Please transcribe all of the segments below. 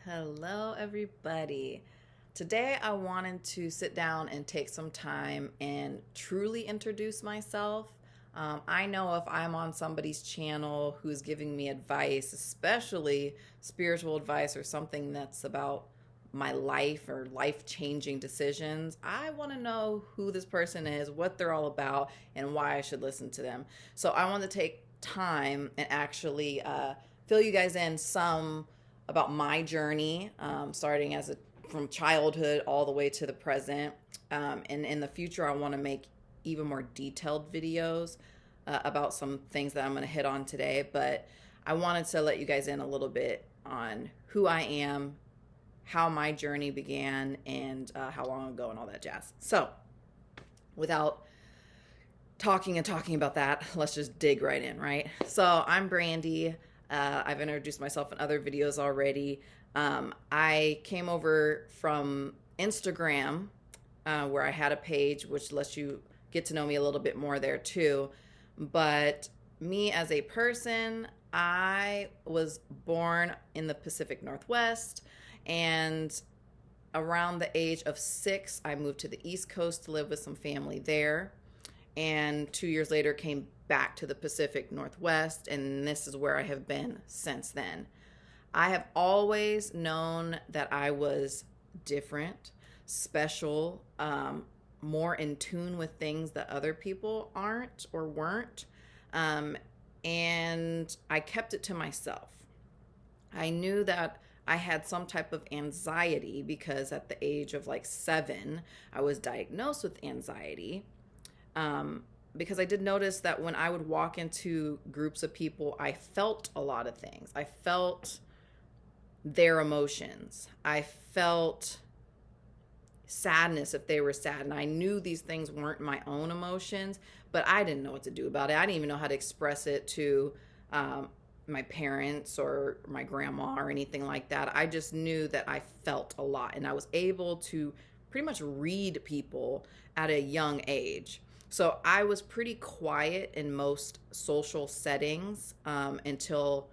Hello, everybody. Today, I wanted to sit down and take some time and truly introduce myself. I know if I'm on somebody's channel who's giving me advice, especially spiritual advice or something that's about my life or life changing decisions, I want to know who this person is, what they're all about, and why I should listen to them. So, I want to take time and actually fill you guys in some about my journey, starting from childhood all the way to the present. And in the future, I want to make even more detailed videos about some things that I'm going to hit on today. But I wanted to let you guys in a little bit on who I am, how my journey began, and how long ago, and all that jazz. So, without talking about that, let's just dig right in, right? So, I'm Brandy. I've introduced myself in other videos already. I came over from Instagram, where I had a page which lets you get to know me a little bit more there too. But me as a person, I was born in the Pacific Northwest, and around the age of 6, I moved to the East Coast to live with some family there. And 2 years later, came back to the Pacific Northwest, and this is where I have been since then. I have always known that I was different, special, more in tune with things that other people aren't or weren't. And I kept it to myself. I knew that I had some type of anxiety because at the age of like 7, I was diagnosed with anxiety. Because I did notice that when I would walk into groups of people, I felt a lot of things. I felt their emotions. I felt sadness if they were sad. And I knew these things weren't my own emotions, but I didn't know what to do about it. I didn't even know how to express it to my parents or my grandma or anything like that. I just knew that I felt a lot, and I was able to pretty much read people at a young age. So I was pretty quiet in most social settings until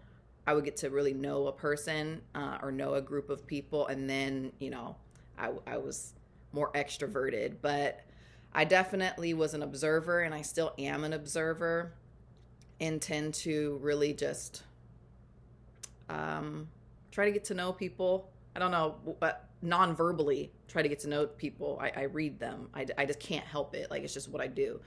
I would get to really know a person or know a group of people. And then, I was more extroverted. But I definitely was an observer, and I still am an observer, and tend to really just try to get to know people. I don't know, but non-verbally try to get to know people. I read them. I just can't help it. Like, it's just what I do.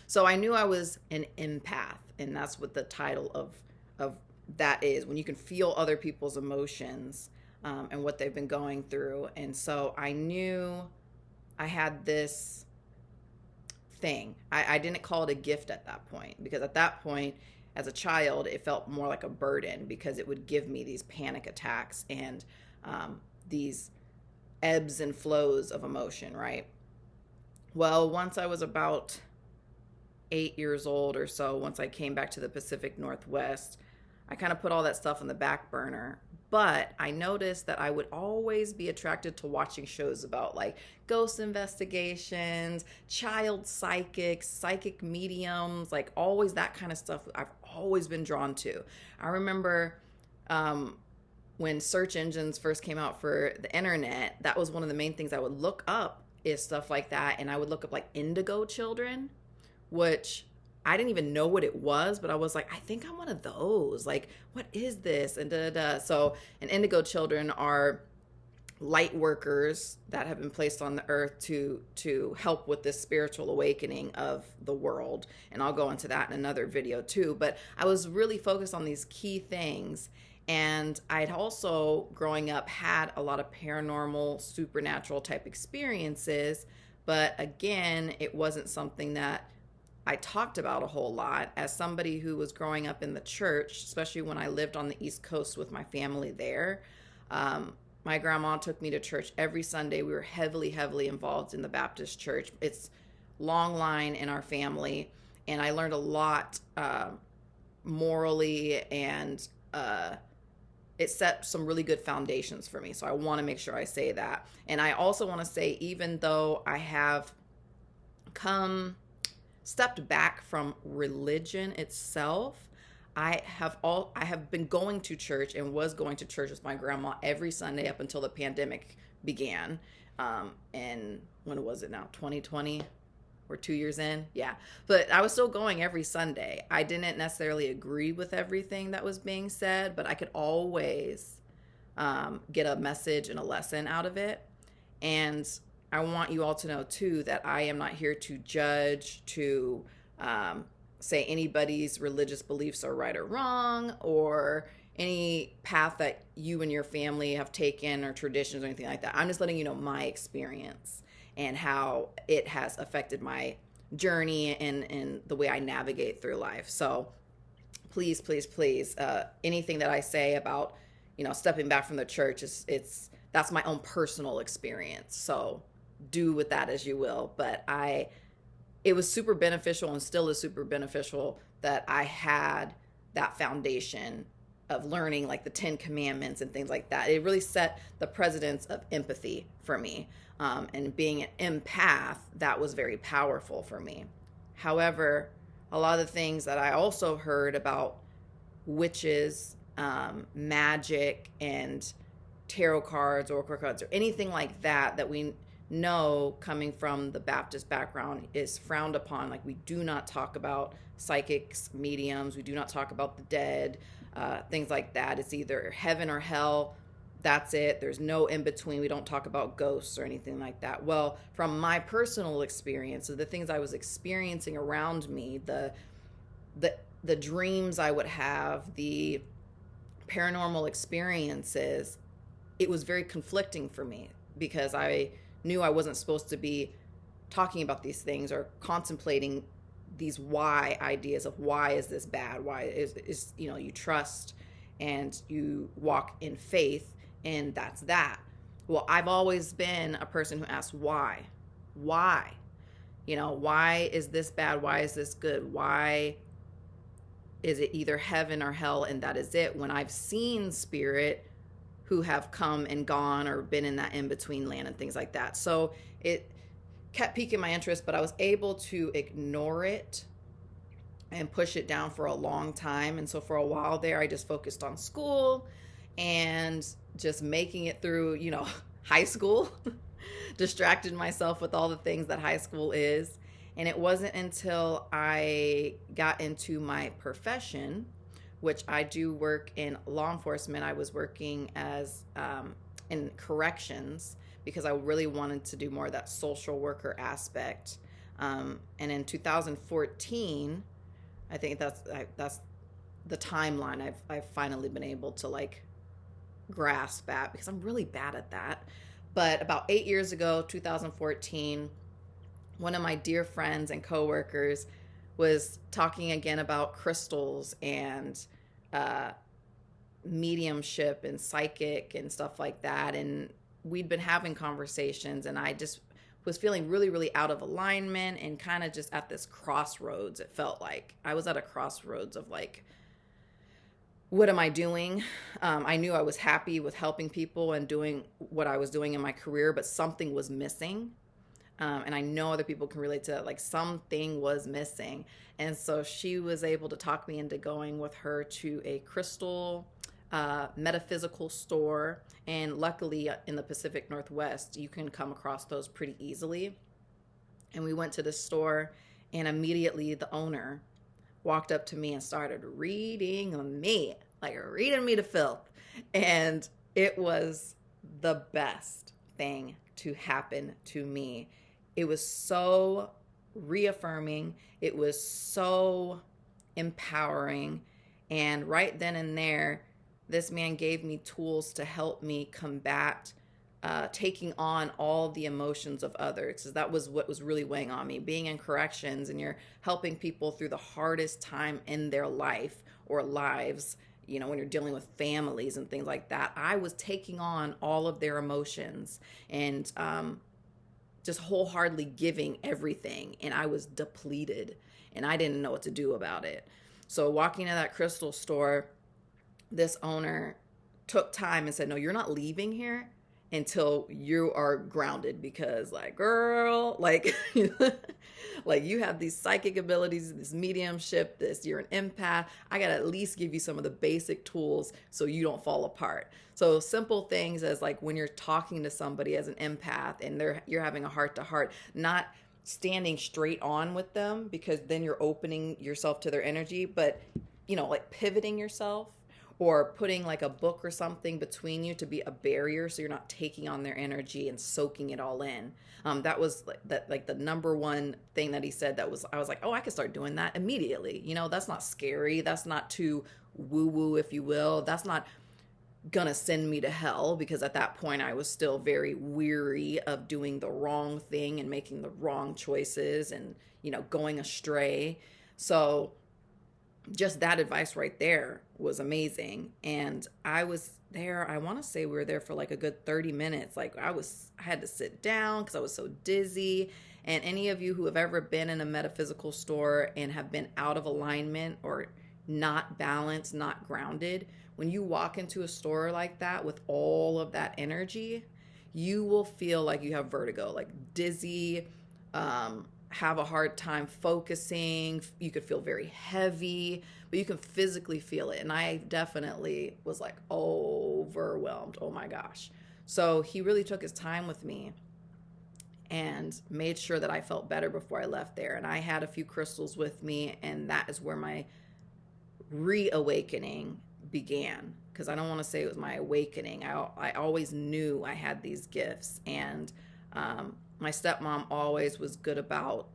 So I knew I was an empath, and that's what the title of that is, when you can feel other people's emotions and what they've been going through. And so I knew I had this thing. I didn't call it a gift at that point, because at that point, as a child, it felt more like a burden, because it would give me these panic attacks and these ebbs and flows of emotion, right? Well, once I was about 8 years old or so, once I came back to the Pacific Northwest, I kind of put all that stuff on the back burner. But I noticed that I would always be attracted to watching shows about like ghost investigations, child psychics, psychic mediums, like always that kind of stuff I've always been drawn to. I remember when search engines first came out for the internet, that was one of the main things I would look up, is stuff like that. And I would look up like indigo children, which I didn't even know what it was, but I was like, I think I'm one of those. Like, what is this? And da da da. So, and indigo children are light workers that have been placed on the earth to help with this spiritual awakening of the world. And I'll go into that in another video too. But I was really focused on these key things. And I'd also, growing up, had a lot of paranormal, supernatural type experiences. But again, it wasn't something that I talked about a whole lot. As somebody who was growing up in the church, especially when I lived on the East Coast with my family there, my grandma took me to church every Sunday. We were heavily, heavily involved in the Baptist church. It's long line in our family. And I learned a lot morally, and it set some really good foundations for me. So I want to make sure I say that. And I also want to say, even though I have stepped back from religion itself, I have been going to church and was going to church with my grandma every Sunday up until the pandemic began. And when was it now? 2020? We're 2 years in. Yeah. But I was still going every Sunday. I didn't necessarily agree with everything that was being said, but I could always get a message and a lesson out of it. And I want you all to know too that I am not here to judge, to say anybody's religious beliefs are right or wrong, or any path that you and your family have taken or traditions or anything like that. I'm just letting you know my experience and how it has affected my journey and the way I navigate through life. So please, please, please, anything that I say about, stepping back from the church, that's my own personal experience. So do with that as you will. But it was super beneficial and still is super beneficial that I had that foundation of learning like the 10 Commandments and things like that. It really set the precedence of empathy for me. And being an empath, that was very powerful for me. However, a lot of the things that I also heard about witches, magic, and tarot cards, oracle cards, or anything like that we know coming from the Baptist background is frowned upon. Like, we do not talk about psychics, mediums. We do not talk about the dead, things like that. It's either heaven or hell. That's it. There's no in between. We don't talk about ghosts or anything like that. Well, from my personal experience of the things I was experiencing around me, the dreams I would have, the paranormal experiences, it was very conflicting for me because I knew I wasn't supposed to be talking about these things or contemplating these why ideas of why is this bad? Why is you trust and you walk in faith, and that's that. Well, I've always been a person who asks why? Why? Why is this bad? Why is this good? Why is it either heaven or hell and that is it? When I've seen spirit who have come and gone or been in that in-between land and things like that. So it kept piquing my interest, but I was able to ignore it and push it down for a long time. And so for a while there, I just focused on school and just making it through, high school, distracted myself with all the things that high school is. And it wasn't until I got into my profession, which I do work in law enforcement. I was working as in corrections because I really wanted to do more of that social worker aspect. And in 2014, I think that's the timeline I've finally been able to grasp at, because I'm really bad at that. But about 8 years ago, 2014, one of my dear friends and coworkers was talking again about crystals and mediumship and psychic and stuff like that. And we'd been having conversations, and I just was feeling really, really out of alignment and kind of just at this crossroads. It felt like I was at a crossroads of what am I doing? I knew I was happy with helping people and doing what I was doing in my career, but something was missing. And I know other people can relate to that. Something was missing. And so she was able to talk me into going with her to a crystal metaphysical store. And luckily in the Pacific Northwest, you can come across those pretty easily. And we went to the store, and immediately the owner walked up to me and started reading me to filth. And it was the best thing to happen to me. It was so reaffirming. It was so empowering. And right then and there, this man gave me tools to help me combat taking on all the emotions of others. Because that was what was really weighing on me. Being in corrections and you're helping people through the hardest time in their life or lives, when you're dealing with families and things like that, I was taking on all of their emotions and just wholeheartedly giving everything. And I was depleted and I didn't know what to do about it. So walking to that crystal store, this owner took time and said, no, you're not leaving here until you are grounded, because like, girl, like like you have these psychic abilities, this mediumship, this, you're an empath. I got to at least give you some of the basic tools so you don't fall apart. So simple things as like when you're talking to somebody as an empath and you're having a heart to heart, not standing straight on with them, because then you're opening yourself to their energy, but like pivoting yourself, or putting like a book or something between you to be a barrier so you're not taking on their energy and soaking it all in. That was like the number one thing that he said. I was like, oh, I could start doing that immediately. That's not scary. That's not too woo woo, if you will. That's not gonna send me to hell, because at that point I was still very weary of doing the wrong thing and making the wrong choices and going astray. So just that advice right there was amazing. And I was there, I want to say we were there for like a good 30 minutes. Like I had to sit down because I was so dizzy. And any of you who have ever been in a metaphysical store and have been out of alignment or not balanced, not grounded, when you walk into a store like that with all of that energy, you will feel like you have vertigo, like dizzy, have a hard time focusing. You could feel very heavy, but you can physically feel it. And I definitely was like overwhelmed. Oh my gosh. So he really took his time with me and made sure that I felt better before I left there. And I had a few crystals with me, and that is where my reawakening began. Because I don't want to say it was my awakening. I always knew I had these gifts. And my stepmom always was good about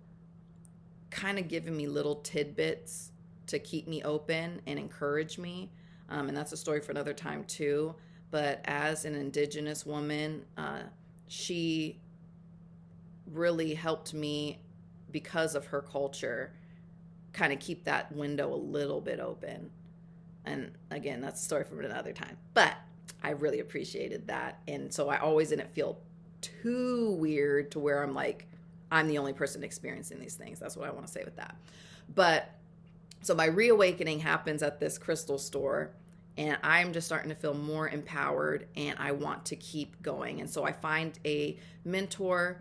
kind of giving me little tidbits to keep me open and encourage me. And that's a story for another time too. But as an Indigenous woman, she really helped me, because of her culture, kind of keep that window a little bit open. And again, that's a story for another time. But I really appreciated that. And so I always didn't feel too weird to where I'm like, I'm the only person experiencing these things. That's what I want to say with that. But so my reawakening happens at this crystal store, and I'm just starting to feel more empowered, and I want to keep going. And so I find a mentor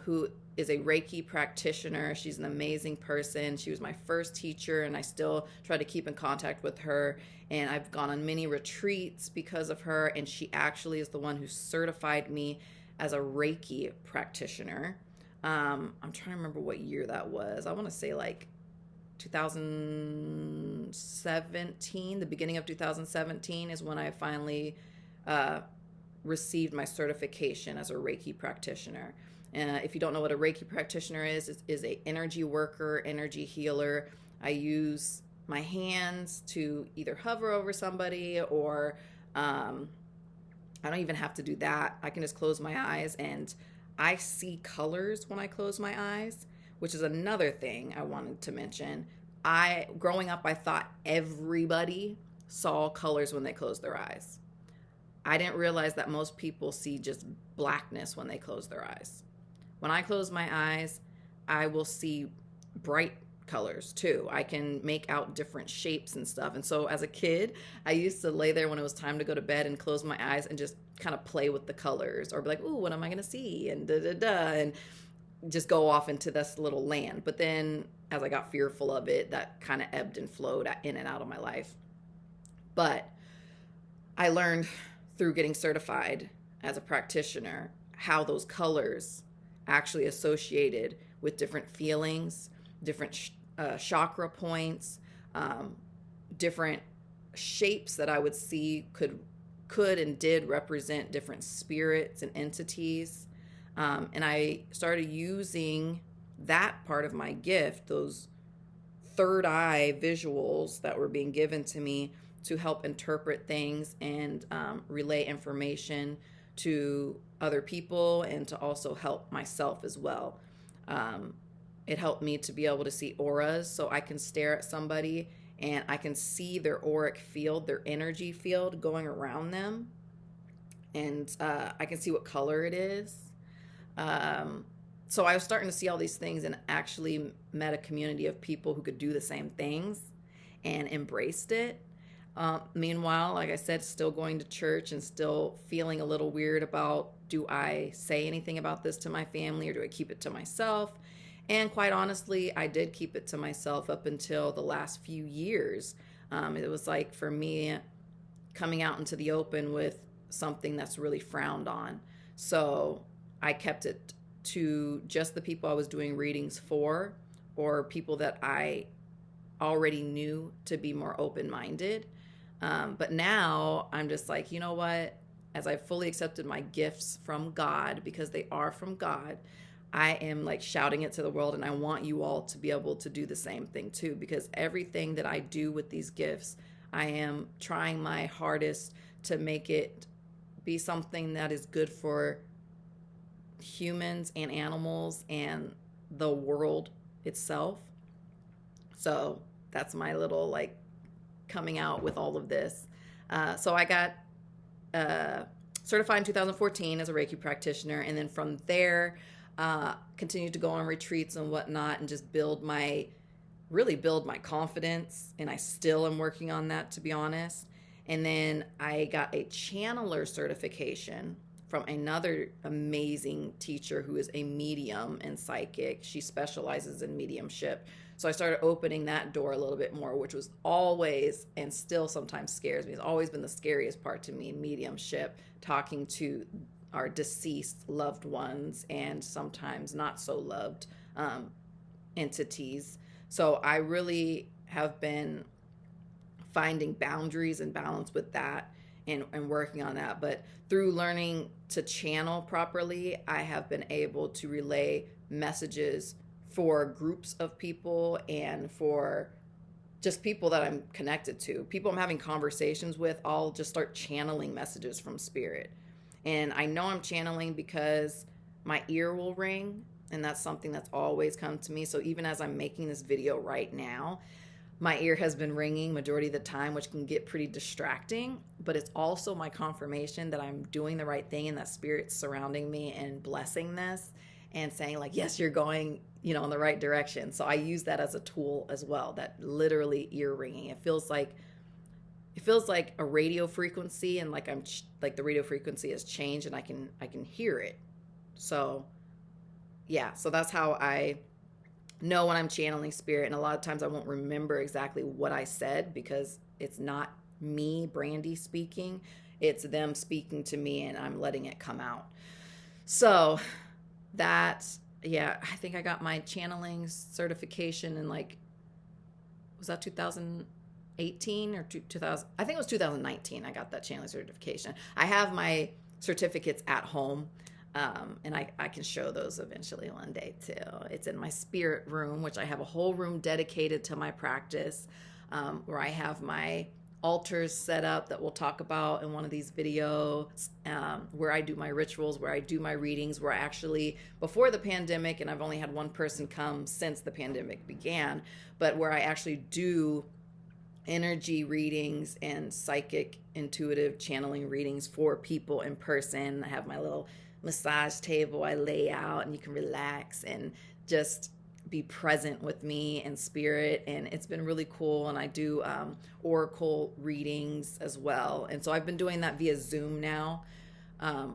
who is a Reiki practitioner. She's an amazing person. She was my first teacher, and I still try to keep in contact with her. And I've gone on many retreats because of her, and she actually is the one who certified me as a Reiki practitioner. I'm trying to remember what year that was. I want to say like 2017, the beginning of 2017 is when I finally received my certification as a Reiki practitioner. If you don't know what a Reiki practitioner is a energy worker, energy healer. I use my hands to either hover over somebody, or I don't even have to do that. I can just close my eyes, and I see colors when I close my eyes, which is another thing I wanted to mention. Growing up, I thought everybody saw colors when they closed their eyes. I didn't realize that most people see just blackness when they close their eyes. When I close my eyes, I will see bright colors too. I can make out different shapes and stuff. And so as a kid, I used to lay there when it was time to go to bed and close my eyes and just kind of play with the colors, or be like, ooh, what am I going to see? And and just go off into this little land. But then as I got fearful of it, that kind of ebbed and flowed in and out of my life. But I learned through getting certified as a practitioner how those colors actually associated with different feelings, different chakra points, different shapes that I would see could and did represent different spirits and entities. And I started using that part of my gift, those third eye visuals that were being given to me, to help interpret things and relay information to other people, and to also help myself as well. It helped me to be able to see auras, so I can stare at somebody and I can see their auric field, their energy field going around them, and I can see what color it is. So I was starting to see all these things, and actually met a community of people who could do the same things and embraced it. Meanwhile, like I said, still going to church and still feeling a little weird about, do I say anything about this to my family or do I keep it to myself? And quite honestly, I did keep it to myself up until the last few years. It was like for me coming out into the open with something that's really frowned on. So I kept it to just the people I was doing readings for, or people that I already knew to be more open-minded. But now I'm just like, you know what? As I fully accepted my gifts from God, because they are from God, I am like shouting it to the world, and I want you all to be able to do the same thing too, because everything that I do with these gifts, I am trying my hardest to make it be something that is good for humans and animals and the world itself. So that's my little like coming out with all of this. So I got certified in 2014 as a Reiki practitioner, and then from there continued to go on retreats and whatnot, and just really build my confidence. And I still am working on that, to be honest. And then I got a channeler certification from another amazing teacher who is a medium and psychic. She specializes in mediumship. So I started opening that door a little bit more, which was always and still sometimes scares me. It's always been the scariest part to me, mediumship, talking to our deceased loved ones and sometimes not so loved entities. So I really have been finding boundaries and balance with that and working on that. But through learning to channel properly, I have been able to relay messages for groups of people and for just people that I'm connected to. People I'm having conversations with, I'll just start channeling messages from spirit. And I know I'm channeling because my ear will ring, and that's something that's always come to me. So even as I'm making this video right now, my ear has been ringing majority of the time, which can get pretty distracting, but it's also my confirmation that I'm doing the right thing and that spirit's surrounding me and blessing this and saying like, yes, you're going, in the right direction. So I use that as a tool as well, that literally ear ringing. It feels like a radio frequency, and like the radio frequency has changed and I can hear it. So yeah, so that's how I know when I'm channeling spirit. And a lot of times I won't remember exactly what I said because it's not me, Brandy, speaking. It's them speaking to me and I'm letting it come out. So I think I got my channeling certification in was that 2018 or 2000? I think it was 2019 I got that channeling certification. I have my certificates at home. And I can show those eventually one day too. It's in my spirit room, which I have a whole room dedicated to my practice, where I have my altars set up that we'll talk about in one of these videos, where I do my rituals, where I do my readings, where I actually, before the pandemic, and I've only had one person come since the pandemic began, but where I actually do energy readings and psychic intuitive channeling readings for people in person. I have my little massage table I lay out, and you can relax and just be present with me and spirit, and it's been really cool. And I do oracle readings as well, and so I've been doing that via Zoom now,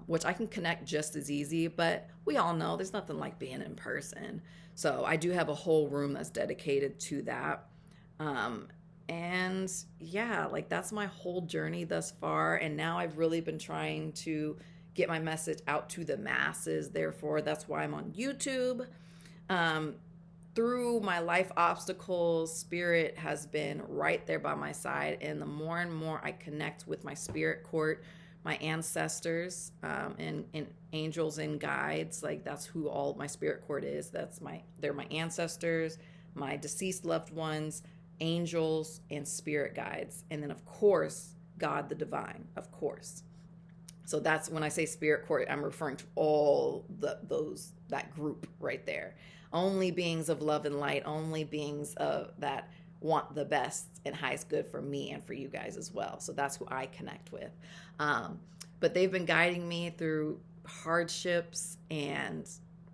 which I can connect just as easy, but we all know there's nothing like being in person. So I do have a whole room that's dedicated to that. And yeah, that's my whole journey thus far, and now I've really been trying to get my message out to the masses. Therefore, that's why I'm on YouTube. Through my life obstacles, spirit has been right there by my side. And the more and more I connect with my spirit court, my ancestors, and angels and guides, that's who all my spirit court is. They're my ancestors, my deceased loved ones, angels, and spirit guides. And then of course, God the divine, of course. So that's when I say spirit court, I'm referring to all that group right there. Only beings of love and light, only beings that want the best and highest good for me and for you guys as well. So that's who I connect with. But they've been guiding me through hardships and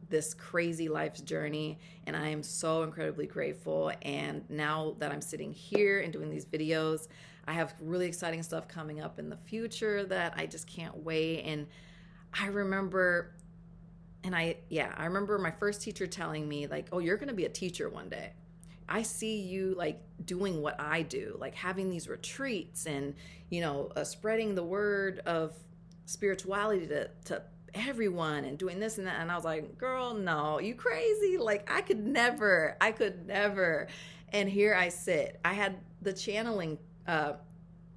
this crazy life's journey, and I am so incredibly grateful. And now that I'm sitting here and doing these videos, I have really exciting stuff coming up in the future that I just can't wait. And I remember, I remember my first teacher telling me, like, oh, you're going to be a teacher one day. I see you like doing what I do, like having these retreats and, spreading the word of spirituality to everyone and doing this and that. And I was like, girl, no, you crazy. Like I could never. And here I sit. I had the channeling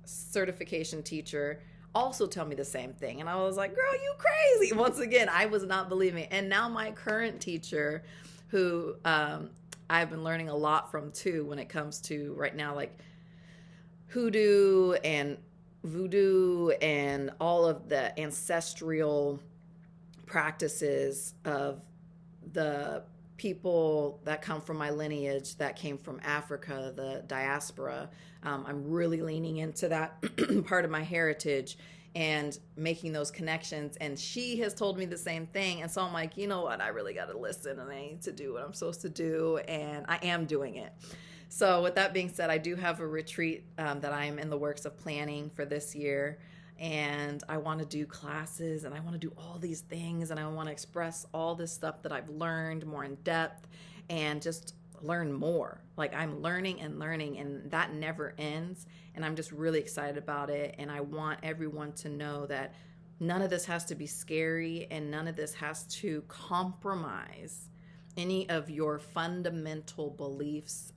certification teacher also tell me the same thing. And I was like, girl, you crazy. Once again, I was not believing. And now my current teacher, who I've been learning a lot from too when it comes to right now, like hoodoo and voodoo and all of the ancestral practices of the people that come from my lineage that came from Africa, the diaspora. I'm really leaning into that part of my heritage and making those connections. And she has told me the same thing. And so I'm like, you know what? I really got to listen and I need to do what I'm supposed to do. And I am doing it. So with that being said, I do have a retreat that I'm in the works of planning for this year. And I want to do classes and I want to do all these things and I want to express all this stuff that I've learned more in depth and just learn more. Like I'm learning and that never ends. And I'm just really excited about it. And I want everyone to know that none of this has to be scary and none of this has to compromise any of your fundamental beliefs.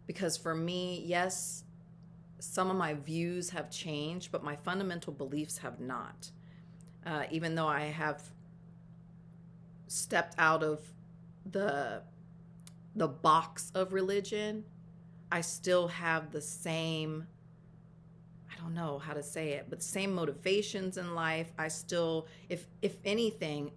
Because for me, yes, some of my views have changed, but my fundamental beliefs have not. Even though I have stepped out of the box of religion, I still have the same, I don't know how to say it, but the same motivations in life. I still, if anything,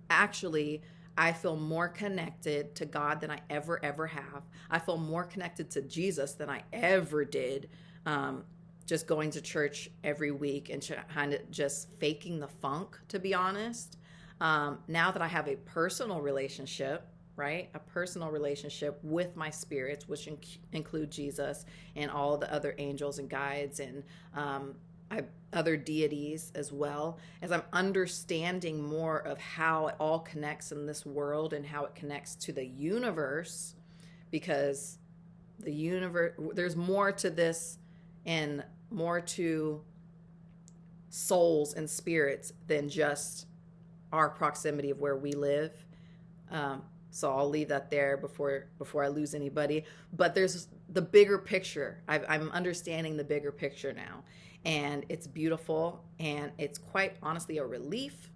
actually, I feel more connected to God than I ever have. I feel more connected to Jesus than I ever did. Just going to church every week and kind of just faking the funk, to be honest. Now that I have a personal relationship, right? A personal relationship with my spirits, which include Jesus and all the other angels and guides and other deities as well, as I'm understanding more of how it all connects in this world and how it connects to the universe, because the universe, there's more to this and more to souls and spirits than just our proximity of where we live. So I'll leave that there before I lose anybody. But there's the bigger picture. I'm understanding the bigger picture now. And it's beautiful. And it's quite honestly a relief.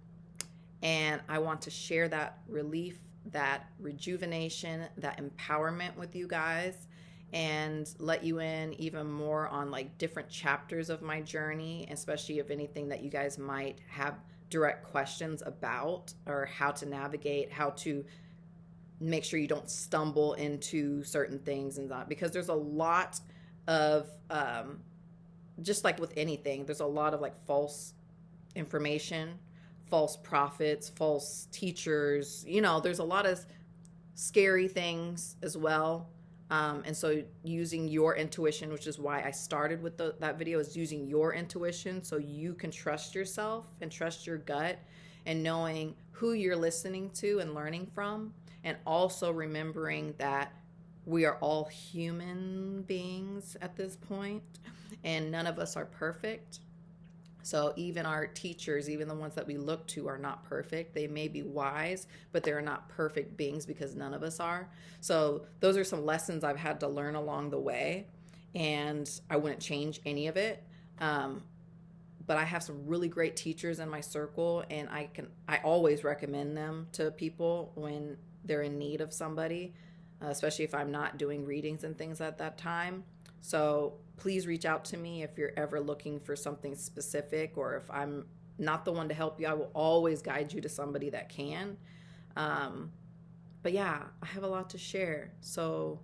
And I want to share that relief, that rejuvenation, that empowerment with you guys, and let you in even more on like different chapters of my journey, especially if anything that you guys might have direct questions about, or how to navigate, how to make sure you don't stumble into certain things and that, because there's a lot of just like with anything, there's a lot of like false information, false prophets, false teachers, there's a lot of scary things as well. And so using your intuition, which is why I started with that video, is using your intuition so you can trust yourself and trust your gut and knowing who you're listening to and learning from. And also remembering that we are all human beings at this point and none of us are perfect. So even our teachers, even the ones that we look to, are not perfect. They may be wise, but they're not perfect beings because none of us are. So those are some lessons I've had to learn along the way, and I wouldn't change any of it. But I have some really great teachers in my circle, and I always recommend them to people when they're in need of somebody, especially if I'm not doing readings and things at that time. So please reach out to me if you're ever looking for something specific, or if I'm not the one to help you, I will always guide you to somebody that can. But yeah, I have a lot to share. So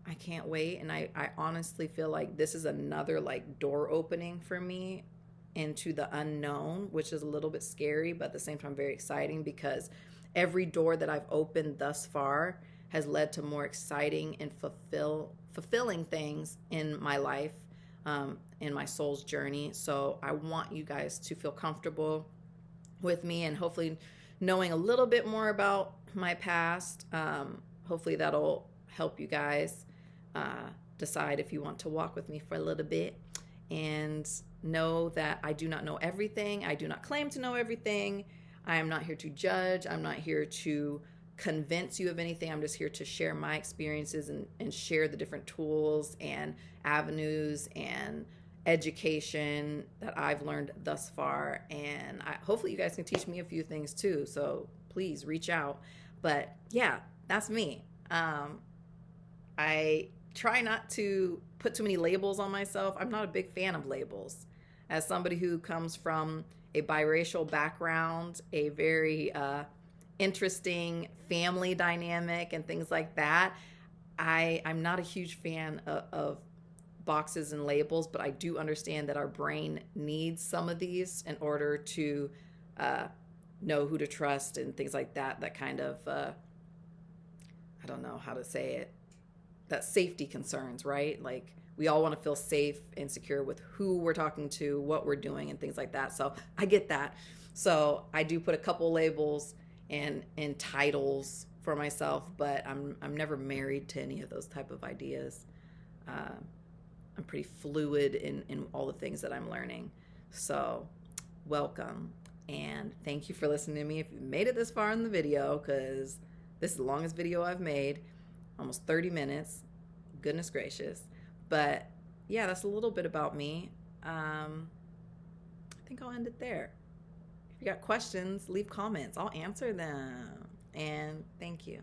I can't wait. And I honestly feel like this is another like door opening for me into the unknown, which is a little bit scary, but at the same time very exciting, because every door that I've opened thus far has led to more exciting and fulfilling things in my life, in my soul's journey. So I want you guys to feel comfortable with me, and hopefully knowing a little bit more about my past. Hopefully that'll help you guys decide if you want to walk with me for a little bit. And know that I do not know everything. I do not claim to know everything. I am not here to judge. I'm not here to convince you of anything. I'm just here to share my experiences and share the different tools and avenues and education that I've learned thus far. And hopefully you guys can teach me a few things too. So please reach out. But yeah, that's me. I try not to put too many labels on myself. I'm not a big fan of labels. As somebody who comes from a biracial background, a very interesting family dynamic and things like that, I'm not a huge fan of boxes and labels, but I do understand that our brain needs some of these in order to know who to trust and things like that. That kind of, I don't know how to say it, that safety concerns, right? Like we all want to feel safe and secure with who we're talking to, what we're doing, and things like that. So I get that. So I do put a couple labels and titles for myself, but I'm never married to any of those type of ideas. I'm pretty fluid in all the things that I'm learning. So welcome, and thank you for listening to me. If you made it this far in the video, because this is the longest video I've made, almost 30 minutes. Goodness gracious. But yeah, that's a little bit about me. I think I'll end it there. If you got questions, leave comments. I'll answer them. And thank you.